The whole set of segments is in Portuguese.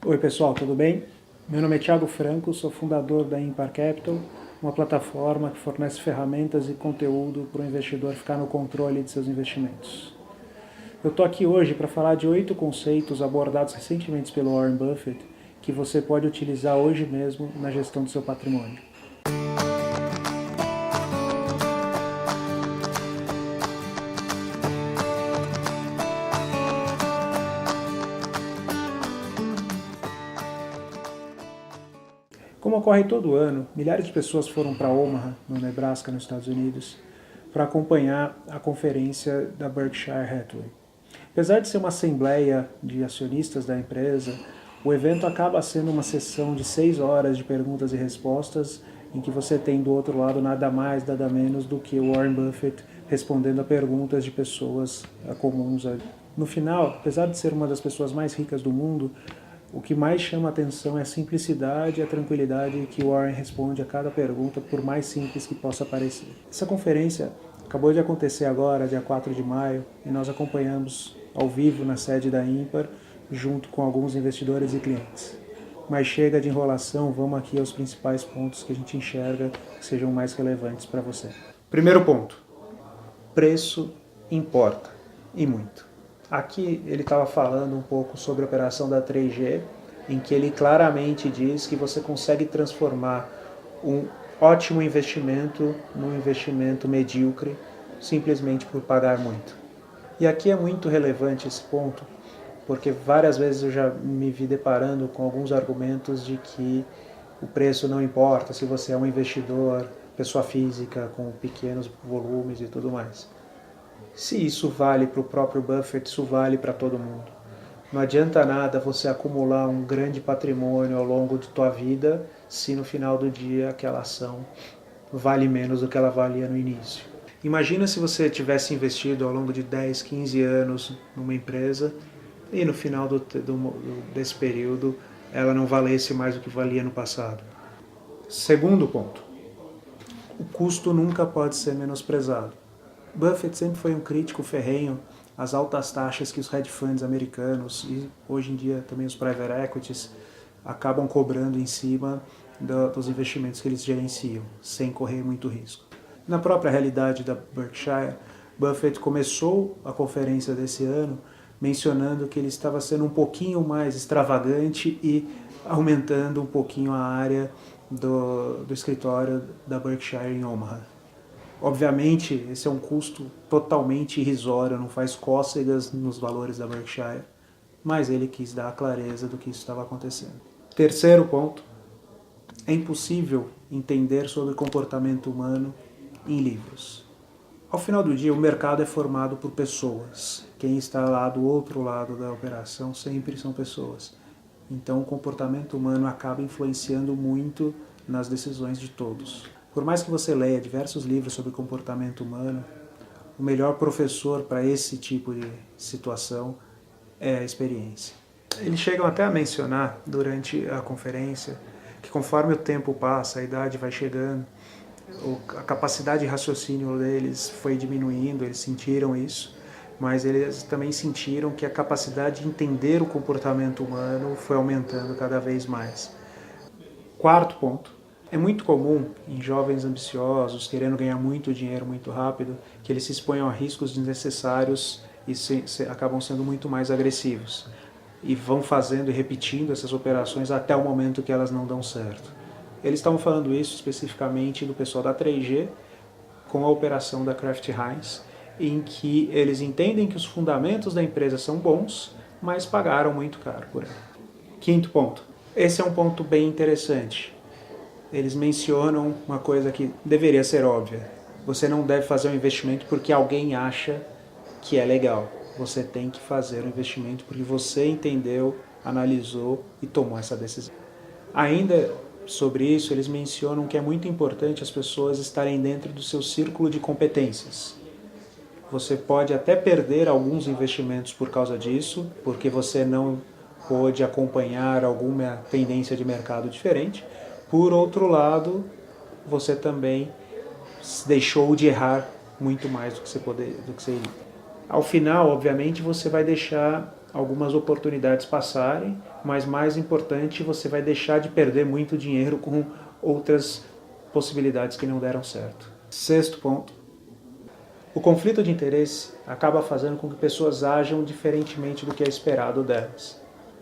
Oi pessoal, tudo bem? Meu nome é Thiago Franco, sou fundador da Impar Capital, uma plataforma que fornece ferramentas e conteúdo para o investidor ficar no controle de seus investimentos. Eu estou aqui hoje para falar de 8 conceitos abordados recentemente pelo Warren Buffett que você pode utilizar hoje mesmo na gestão do seu patrimônio. Como ocorre todo ano, milhares de pessoas foram para Omaha, no Nebraska, nos Estados Unidos, para acompanhar a conferência da Berkshire Hathaway. Apesar de ser uma assembleia de acionistas da empresa, o evento acaba sendo uma sessão de 6 horas de perguntas e respostas, em que você tem do outro lado nada mais, nada menos do que o Warren Buffett respondendo a perguntas de pessoas comuns. No final, apesar de ser uma das pessoas mais ricas do mundo, o que mais chama a atenção é a simplicidade e a tranquilidade que Warren responde a cada pergunta, por mais simples que possa parecer. Essa conferência acabou de acontecer agora, dia 4 de maio, e nós acompanhamos ao vivo na sede da Impar, junto com alguns investidores e clientes. Mas chega de enrolação, vamos aqui aos principais pontos que a gente enxerga que sejam mais relevantes para você. Primeiro ponto: preço importa, e muito. Aqui ele estava falando um pouco sobre a operação da 3G, em que ele claramente diz que você consegue transformar um ótimo investimento num investimento medíocre, simplesmente por pagar muito. E aqui é muito relevante esse ponto, porque várias vezes eu já me vi deparando com alguns argumentos de que o preço não importa se você é um investidor, pessoa física, com pequenos volumes e tudo mais. Se isso vale para o próprio Buffett, isso vale para todo mundo. Não adianta nada você acumular um grande patrimônio ao longo de tua vida se no final do dia aquela ação vale menos do que ela valia no início. Imagina se você tivesse investido ao longo de 10, 15 anos numa empresa e no final desse período ela não valesse mais do que valia no passado. Segundo ponto: o custo nunca pode ser menosprezado. Buffett sempre foi um crítico ferrenho às altas taxas que os hedge funds americanos e hoje em dia também os private equities acabam cobrando em cima dos investimentos que eles gerenciam, sem correr muito risco. Na própria realidade da Berkshire, Buffett começou a conferência desse ano mencionando que ele estava sendo um pouquinho mais extravagante e aumentando um pouquinho a área do escritório da Berkshire em Omaha. Obviamente, esse é um custo totalmente irrisório, não faz cócegas nos valores da Berkshire, mas ele quis dar a clareza do que isso estava acontecendo. Terceiro ponto: é impossível entender sobre comportamento humano em livros. Ao final do dia, o mercado é formado por pessoas. Quem está lá do outro lado da operação sempre são pessoas. Então, o comportamento humano acaba influenciando muito nas decisões de todos. Por mais que você leia diversos livros sobre comportamento humano, o melhor professor para esse tipo de situação é a experiência. Eles chegam até a mencionar durante a conferência que conforme o tempo passa, a idade vai chegando, a capacidade de raciocínio deles foi diminuindo, eles sentiram isso, mas eles também sentiram que a capacidade de entender o comportamento humano foi aumentando cada vez mais. Quarto ponto: é muito comum em jovens ambiciosos, querendo ganhar muito dinheiro muito rápido, que eles se exponham a riscos desnecessários e acabam sendo muito mais agressivos. E vão fazendo e repetindo essas operações até o momento que elas não dão certo. Eles estavam falando isso especificamente do pessoal da 3G, com a operação da Kraft Heinz, em que eles entendem que os fundamentos da empresa são bons, mas pagaram muito caro por ela. Quinto ponto: esse é um ponto bem interessante. Eles mencionam uma coisa que deveria ser óbvia. Você não deve fazer um investimento porque alguém acha que é legal. Você tem que fazer um investimento porque você entendeu, analisou e tomou essa decisão. Ainda sobre isso, eles mencionam que é muito importante as pessoas estarem dentro do seu círculo de competências. Você pode até perder alguns investimentos por causa disso, porque você não pôde acompanhar alguma tendência de mercado diferente. Por outro lado, você também deixou de errar muito mais do que você iria. Ao final, obviamente, você vai deixar algumas oportunidades passarem, mas mais importante, você vai deixar de perder muito dinheiro com outras possibilidades que não deram certo. Sexto ponto. O conflito de interesse acaba fazendo com que pessoas ajam diferentemente do que é esperado delas.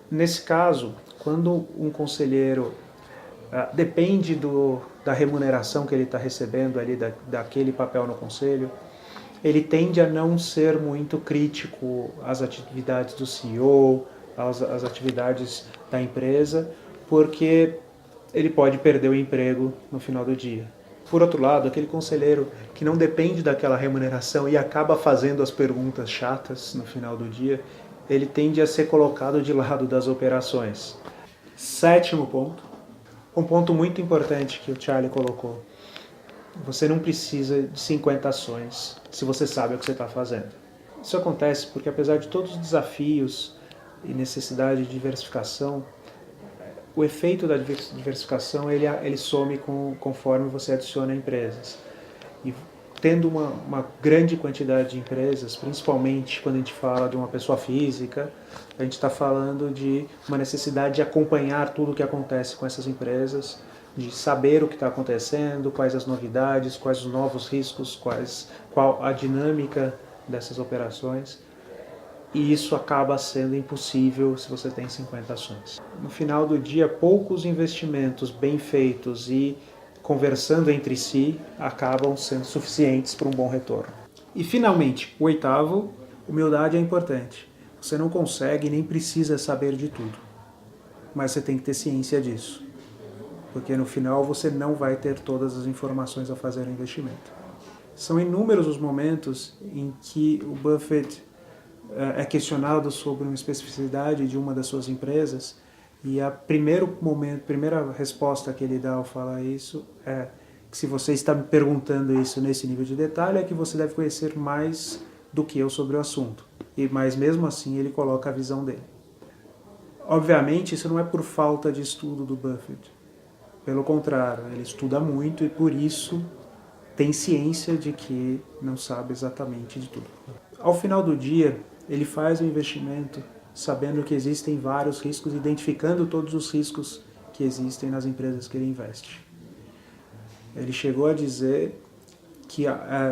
Nesse caso, quando um conselheiro depende da remuneração que ele está recebendo ali daquele papel no conselho, ele tende a não ser muito crítico às atividades do CEO, às atividades da empresa, porque ele pode perder o emprego no final do dia. Por outro lado, aquele conselheiro que não depende daquela remuneração e acaba fazendo as perguntas chatas no final do dia, ele tende a ser colocado de lado das operações. Sétimo ponto, um ponto muito importante que o Charlie colocou. Você não precisa de 50 ações se você sabe o que você está fazendo. Isso acontece porque, apesar de todos os desafios e necessidade de diversificação, o efeito da diversificação ele some conforme você adiciona empresas. E tendo uma grande quantidade de empresas, principalmente quando a gente fala de uma pessoa física, a gente está falando de uma necessidade de acompanhar tudo o que acontece com essas empresas, de saber o que está acontecendo, quais as novidades, quais os novos riscos, qual a dinâmica dessas operações. E isso acaba sendo impossível se você tem 50 ações. No final do dia, poucos investimentos bem feitos e conversando entre si acabam sendo suficientes para um bom retorno. E finalmente, o oitavo, humildade é importante. Você não consegue nem precisa saber de tudo, mas você tem que ter ciência disso, porque no final você não vai ter todas as informações ao fazer o investimento. São inúmeros os momentos em que o Buffett é questionado sobre uma especificidade de uma das suas empresas e a primeira resposta que ele dá ao falar isso é que se você está me perguntando isso nesse nível de detalhe é que você deve conhecer mais do que eu sobre o assunto. Mas mesmo assim ele coloca a visão dele. Obviamente isso não é por falta de estudo do Buffett. Pelo contrário, ele estuda muito e por isso tem ciência de que não sabe exatamente de tudo. Ao final do dia, ele faz o investimento sabendo que existem vários riscos, identificando todos os riscos que existem nas empresas que ele investe. Ele chegou a dizer que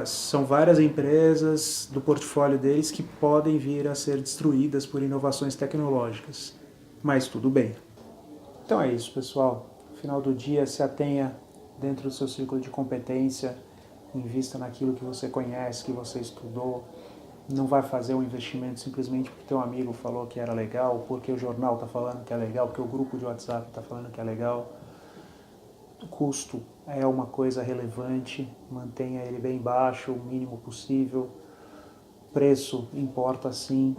são várias empresas do portfólio deles que podem vir a ser destruídas por inovações tecnológicas. Mas tudo bem. Então é isso, pessoal. No final do dia, se atenha dentro do seu círculo de competência, invista naquilo que você conhece, que você estudou. Não vai fazer um investimento simplesmente porque teu amigo falou que era legal, porque o jornal está falando que é legal, porque o grupo de WhatsApp está falando que é legal. O custo é uma coisa relevante, mantenha ele bem baixo, o mínimo possível. Preço importa sim,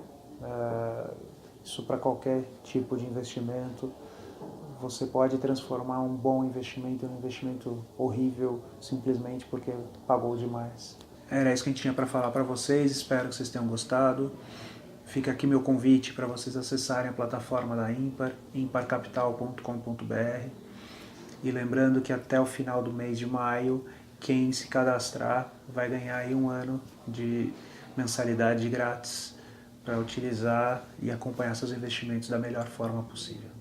isso para qualquer tipo de investimento. Você pode transformar um bom investimento em um investimento horrível simplesmente porque pagou demais. Era isso que a gente tinha para falar para vocês, espero que vocês tenham gostado. Fica aqui meu convite para vocês acessarem a plataforma da Impar, imparcapital.com.br. E lembrando que até o final do mês de maio, quem se cadastrar vai ganhar aí 1 ano de mensalidade grátis para utilizar e acompanhar seus investimentos da melhor forma possível.